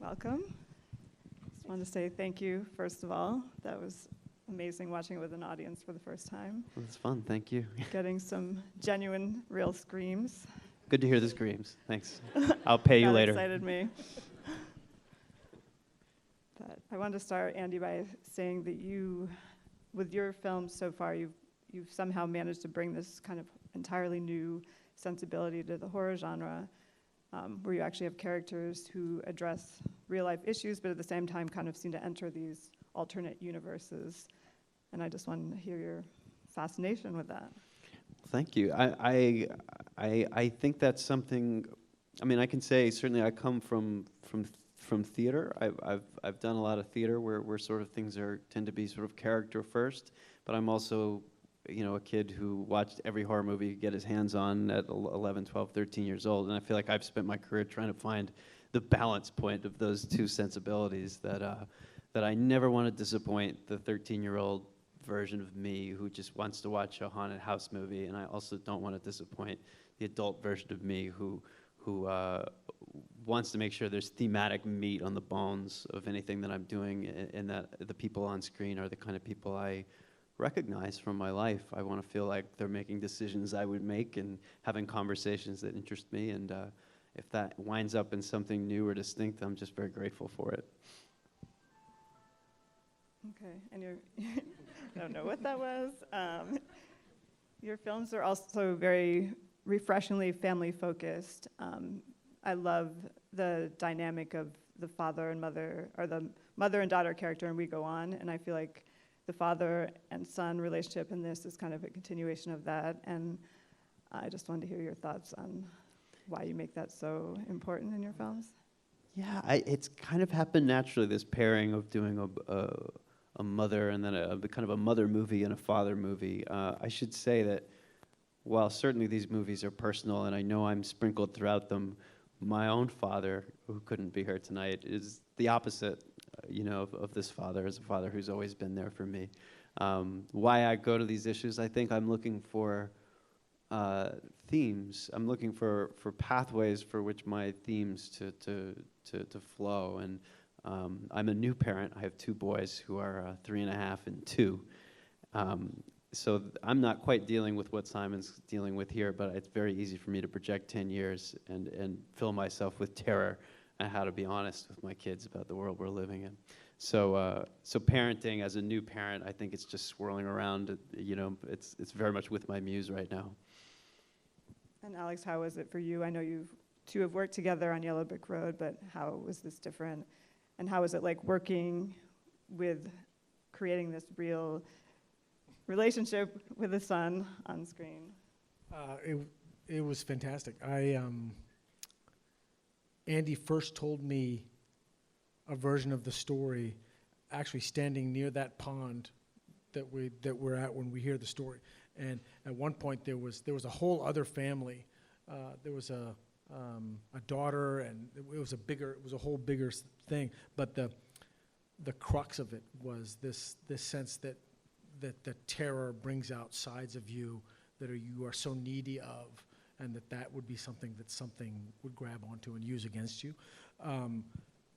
Welcome. Just wanted to say thank you, first of all. That was amazing watching it with an audience for the first time. Well, it's fun, thank you. Getting some genuine, real screams. Good to hear the screams. Thanks. I'll pay you That later. excited me. But I wanted to start, Andy, by saying that you, with your films so far, you've somehow managed to bring this kind of entirely new sensibility to the horror genre, where you actually have characters who address real-life issues, but at the same time kind of seem to enter these alternate universes. And I just wanted to hear your fascination with that. Thank you. I think that's something. I mean, I can say certainly I come from theater. I've done a lot of theater where sort of things tend to be sort of character first. But I'm also, a kid who watched every horror movie he could get his hands on at 11, 12, 13 years old. And I feel like I've spent my career trying to find the balance point of those two sensibilities that I never want to disappoint the 13-year-old version of me who just wants to watch a haunted house movie, and I also don't want to disappoint the adult version of me who wants to make sure there's thematic meat on the bones of anything that I'm doing, and that the people on screen are the kind of people I recognize from my life. I want to feel like they're making decisions I would make and having conversations that interest me, and if that winds up in something new or distinct, I'm just very grateful for it. Okay, and I don't know what that was. Your films are also very refreshingly family-focused. I love the dynamic of the father and mother, or the mother and daughter character, and we go on, and I feel like the father and son relationship in this is kind of a continuation of that, and I just wanted to hear your thoughts on why you make that so important in your films. Yeah, it's kind of happened naturally, this pairing of doing a mother and then a kind of a mother movie and a father movie. I should say that while certainly these movies are personal and I know I'm sprinkled throughout them, my own father, who couldn't be here tonight, is the opposite, of this father, as a father who's always been there for me. Why I go to these issues, I think I'm looking for themes. I'm looking for pathways for which my themes to flow. And I'm a new parent. I have two boys who are 3.5 and 2. So I'm not quite dealing with what Simon's dealing with here, but it's very easy for me to project 10 years and fill myself with terror and how to be honest with my kids about the world we're living in. So parenting as a new parent, I think it's just swirling around. It's very much with my muse right now. And Alex, how was it for you? I know you two have worked together on YellowBrickRoad, but how was this different? And how was it like working with creating this real relationship with the son on screen? It was fantastic. Andy first told me a version of the story, actually standing near that pond that we're at when we hear the story. And at one point there was a whole other family. There was a daughter, and it was a whole bigger thing. But the crux of it was this sense that the terror brings out sides of you that you are so needy of, and that would be something would grab onto and use against you.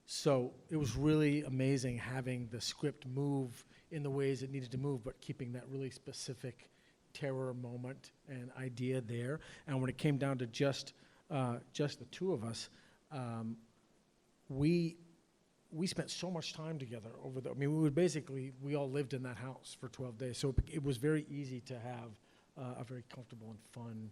So it was really amazing having the script move in the ways it needed to move, but keeping that really specific terror moment and idea there. And when it came down to just the two of us, we spent so much time together we all lived in that house for 12 days. So it was very easy to have a very comfortable and fun,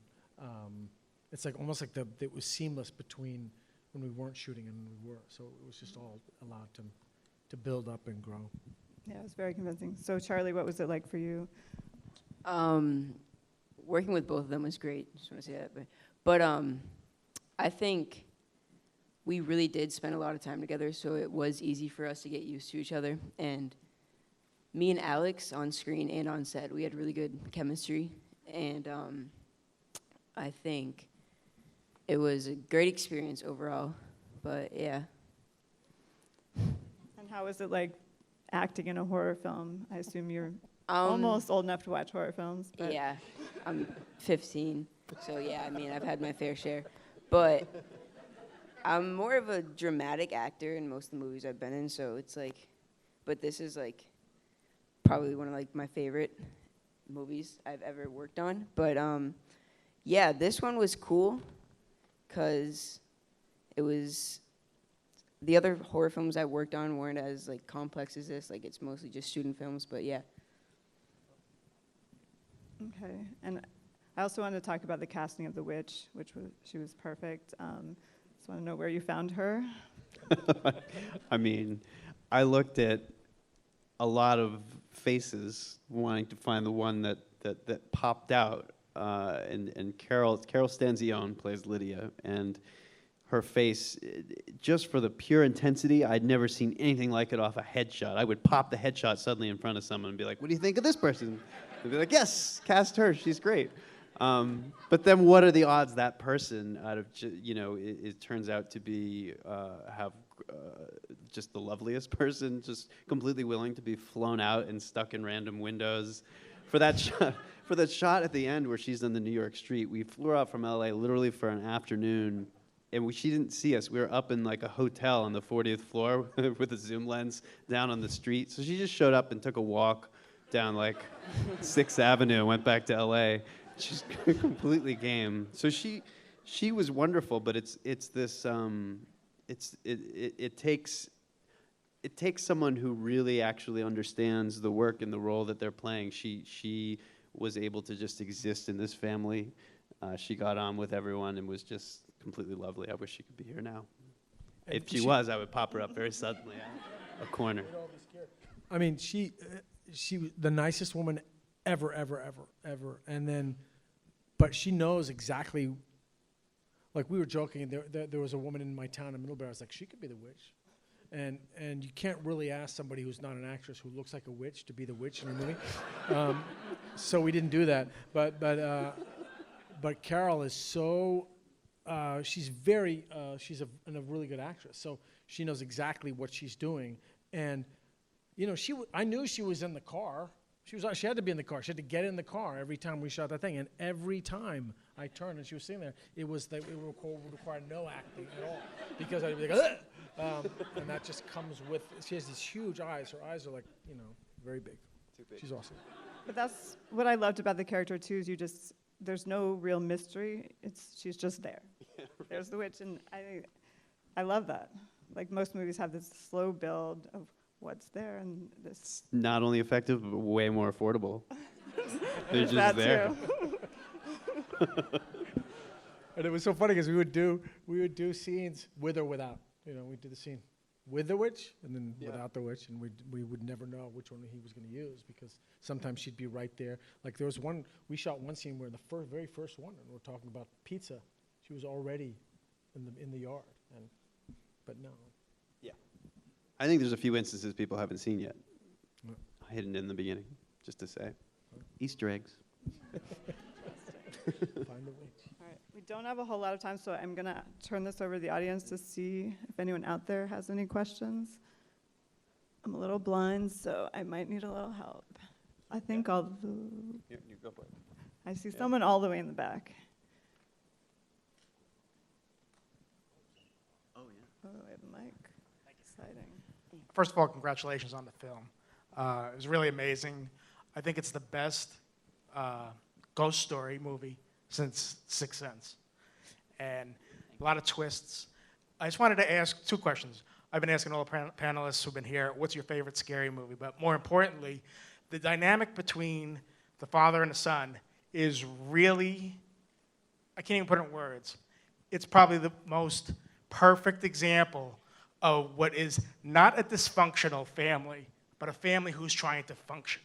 it's like almost like it was seamless between when we weren't shooting and when we were. So it was just all allowed to build up and grow. Yeah, it was very convincing. So Charlie, what was it like for you? Working with both of them was great. Just want to say that, but I think we really did spend a lot of time together, so it was easy for us to get used to each other. And me and Alex on screen and on set, we had really good chemistry, and I think it was a great experience overall. But yeah. And how was it like acting in a horror film? I assume you're almost old enough to watch horror films. But Yeah, I'm 15, so yeah, I've had my fair share. But I'm more of a dramatic actor in most of the movies I've been in, so it's like, but this is like probably one of like my favorite movies I've ever worked on. But yeah, this one was cool because it was, the other horror films I worked on weren't as like complex as this. Like it's mostly just student films, but yeah. Okay, and I also wanted to talk about the casting of the witch, she was perfect. Just want to know where you found her. I mean, I looked at a lot of faces wanting to find the one that popped out, and Carol Stanzione plays Lydia, and her face, just for the pure intensity, I'd never seen anything like it off a headshot. I would pop the headshot suddenly in front of someone and be like, what do you think of this person? They'd be like, yes, cast her, she's great. But then what are the odds that person out of, it turns out to be, have just the loveliest person, just completely willing to be flown out and stuck in random windows. For that shot at the end where she's on the New York street, we flew her out from LA literally for an afternoon, and she didn't see us. We were up in like a hotel on the 40th floor with a zoom lens down on the street. So she just showed up and took a walk down like 6th Avenue and went back to LA. She's completely game. So she was wonderful, but it takes someone who really actually understands the work and the role that they're playing. She was able to just exist in this family. She got on with everyone and was just completely lovely. I wish she could be here now. And If she was, I would pop her up very suddenly out of a corner. I mean, she was the nicest woman ever. And then, but she knows exactly, like we were joking, there was a woman in my town in Middlebury, I was like, she could be the witch. And you can't really ask somebody who's not an actress who looks like a witch to be the witch in a movie. So we didn't do that. But Carol is so, she's a really good actress. So she knows exactly what she's doing. And, I knew she was in the car. She had to be in the car. She had to get in the car every time we shot that thing. And every time I turned and she was sitting there, it would require no acting at all. Because I'd be like, ugh! And that just comes with, she has these huge eyes. Her eyes are like, very big. Too big. She's awesome. But that's what I loved about the character too, is there's no real mystery. She's just there. Yeah, right. There's the witch, and I love that. Like most movies have this slow build of what's there, and this. It's not only effective, but way more affordable. They're just that there. Too. And it was so funny because we would do scenes with or without. We'd do the scene with the witch and then without the witch, and we would never know which one he was going to use because sometimes she'd be right there. Like there was we shot one scene where the very first one, and we're talking about pizza. She was already in the yard, but no. Yeah. I think there's a few instances people haven't seen yet. No. Hidden in the beginning, just to say. Easter eggs. Find the witch. All right, we don't have a whole lot of time, so I'm going to turn this over to the audience to see if anyone out there has any questions. I'm a little blind, so I might need a little help. I think You go for it. I see someone all the way in the back. Oh, yeah. Oh, I have a mic. Exciting. First of all, congratulations on the film. It was really amazing. I think it's the best ghost story movie since Sixth Sense. And a lot of twists. I just wanted to ask 2 questions. I've been asking all the panelists who've been here, what's your favorite scary movie? But more importantly, the dynamic between the father and the son is really, I can't even put it in words. It's probably the most perfect example of what is not a dysfunctional family, but a family who's trying to function.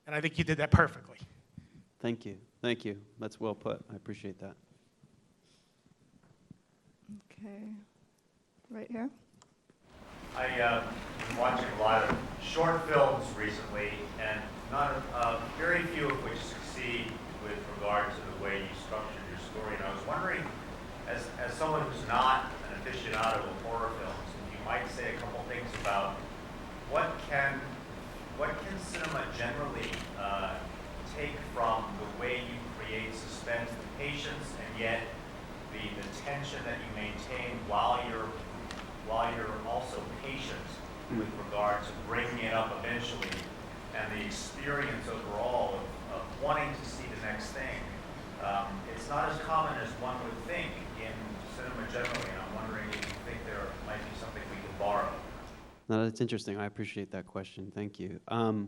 And I think you did that perfectly. Thank you. Thank you. That's well put. I appreciate that. Okay. Right here. I've been watching a lot of short films recently, and very few of which succeed with regard to the way you structured your story. And I was wondering, as someone who's not an aficionado of horror films, if you might say a couple things about what can cinema generally take from the way you create suspense and patience, and yet the tension that you maintain while you're also patient with regard to bringing it up eventually, and the experience overall of wanting to see the next thing. It's not as common as one would think in cinema generally, and I'm wondering if you think there might be something we can borrow. No, that's interesting. I appreciate that question. Thank you. I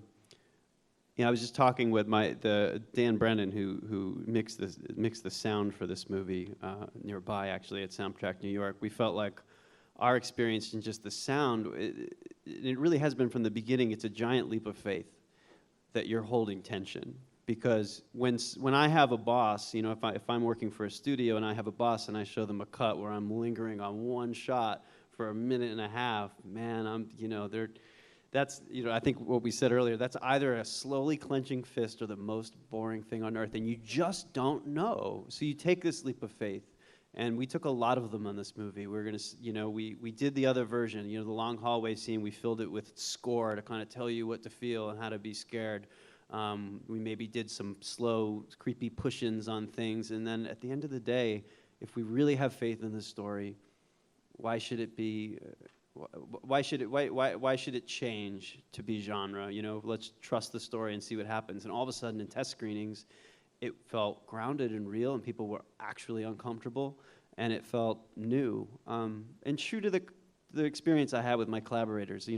was just talking with the Dan Brennan, who mixed the sound for this movie nearby, actually, at Soundtrack New York. We felt like our experience in just the sound, it really has been from the beginning. It's a giant leap of faith that you're holding tension. Because when I have a boss, if I'm working for a studio and I have a boss and I show them a cut where I'm lingering on one shot for a minute and a half, man, I think what we said earlier, that's either a slowly clenching fist or the most boring thing on earth, and you just don't know. So you take this leap of faith, and we took a lot of them on this movie. We're gonna, we did the other version, the long hallway scene. We filled it with score to kind of tell you what to feel and how to be scared. We maybe did some slow, creepy push-ins on things, and then at the end of the day, if we really have faith in the story, why should it be? Why should it change to be genre? Let's trust the story and see what happens. And all of a sudden, in test screenings, it felt grounded and real, and people were actually uncomfortable, and it felt new. And true to the experience I had with my collaborators,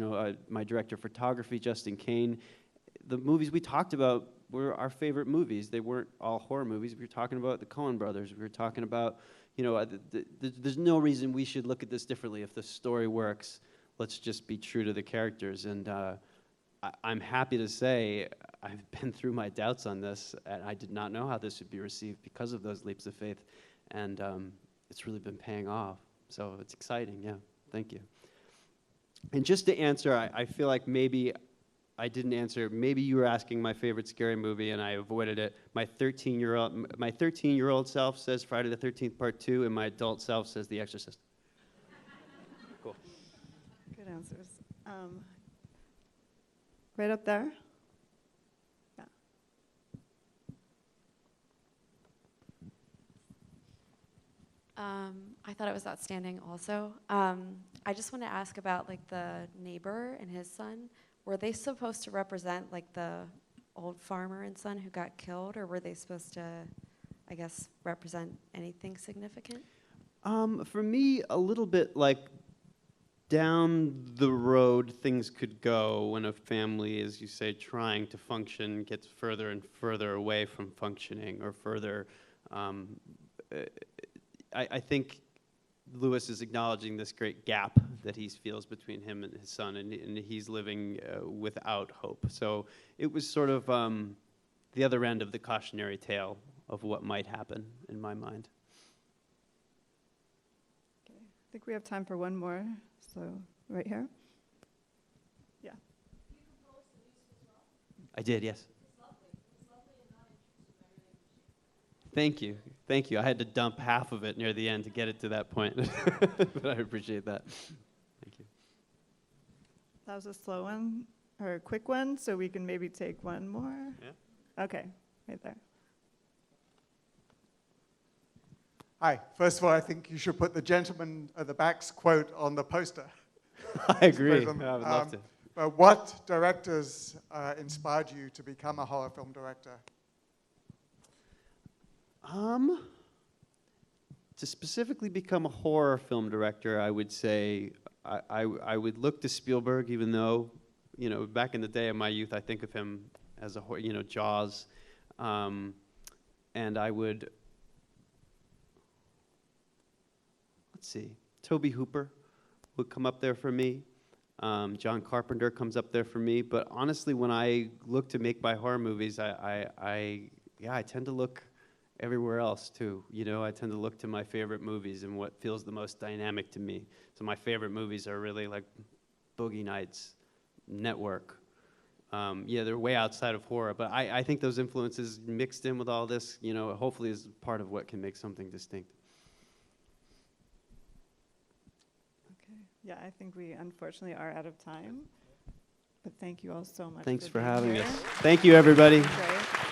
my director of photography, Justin Kane. The movies we talked about were our favorite movies. They weren't all horror movies. We were talking about the Coen brothers. We were talking about, there's no reason we should look at this differently. If the story works, let's just be true to the characters. And I'm happy to say I've been through my doubts on this, and I did not know how this would be received because of those leaps of faith. And it's really been paying off. So it's exciting, yeah. Thank you. And just to answer, I feel like maybe I didn't answer. Maybe you were asking my favorite scary movie, and I avoided it. My 13-year-old self says Friday the 13th Part 2, and my adult self says The Exorcist. Cool. Good answers. Right up there. Yeah. I thought it was outstanding also. I just want to ask about the neighbor and his son. Were they supposed to represent the old farmer and son who got killed, or were they supposed to, I guess, represent anything significant? For me, a little bit down the road things could go when a family, as you say, trying to function, gets further and further away from functioning, or further. I think Lewis is acknowledging this great gap that he feels between him and his son, and he's living without hope. So it was sort of the other end of the cautionary tale of what might happen in my mind. Okay. I think we have time for one more. So right here. Yeah. I did, yes. Thank you. Thank you. I had to dump half of it near the end to get it to that point. But I appreciate that. Thank you. That was a slow one, or a quick one, so we can maybe take one more. Yeah. Okay, right there. Hi. First of all, I think you should put the gentleman at the back's quote on the poster. I agree. Suppose I would love to. But what directors inspired you to become a horror film director? To specifically become a horror film director, I would say I would look to Spielberg, even though, back in the day of my youth, I think of him as a horror, Jaws. And I would, let's see, Tobe Hooper would come up there for me. John Carpenter comes up there for me. But honestly, when I look to make my horror movies, I tend to look everywhere else too. I tend to look to my favorite movies and what feels the most dynamic to me. So my favorite movies are really like Boogie Nights, Network. They're way outside of horror, but I think those influences mixed in with all this, hopefully is part of what can make something distinct. Okay. Yeah, I think we unfortunately are out of time. But thank you all so much. Thanks for being having here. us. Thank you, everybody. Great.